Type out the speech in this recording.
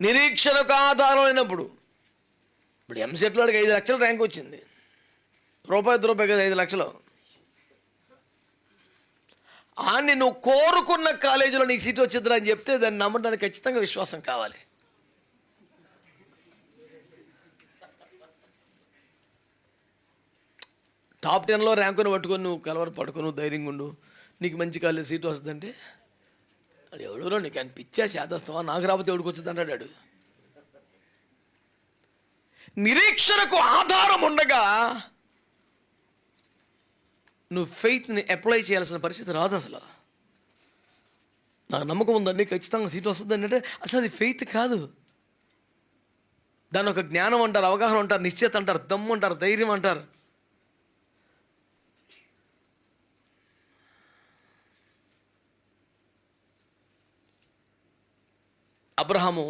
నిరీక్షణకు ఆధారమైనప్పుడు ఇప్పుడు ఎంసెట్లో వాడికి 5 లక్షల ర్యాంక్ వచ్చింది. రూపాయి కదా 5 లక్షలు. ఆన్ని నువ్వు కోరుకున్న కాలేజీలో నీకు సీట్ వచ్చిద్దిరా అని చెప్తే దాన్ని నమ్మడానికి ఖచ్చితంగా విశ్వాసం కావాలి. టాప్ 10లో ర్యాంకుని పట్టుకొని నువ్వు పట్టుకొని నువ్వు ధైర్యంగా ఉండు, నీకు మంచి కాలేజీ సీటు వస్తుందంటే అది ఎవడో నీకు అని పిచ్చా చేదస్తావా, నాకు రాకపోతే ఎవడికి వచ్చింది అంటాడు. నిరీక్షణకు ఆధారం ఉండగా నువ్వు ఫెయిత్ని అప్లై చేయాల్సిన పరిస్థితి రాదు. అసలు నాకు నమ్మకం ఉందండి ఖచ్చితంగా సీట్ వస్తుందండి అంటే అసలు అది ఫెయిత్ కాదు. దాని ఒక జ్ఞానం అంటారు, అవగాహన అంటారు, నిశ్చయత అంటారు, దమ్ము అంటారు, ధైర్యం అంటారు. అబ్రహాము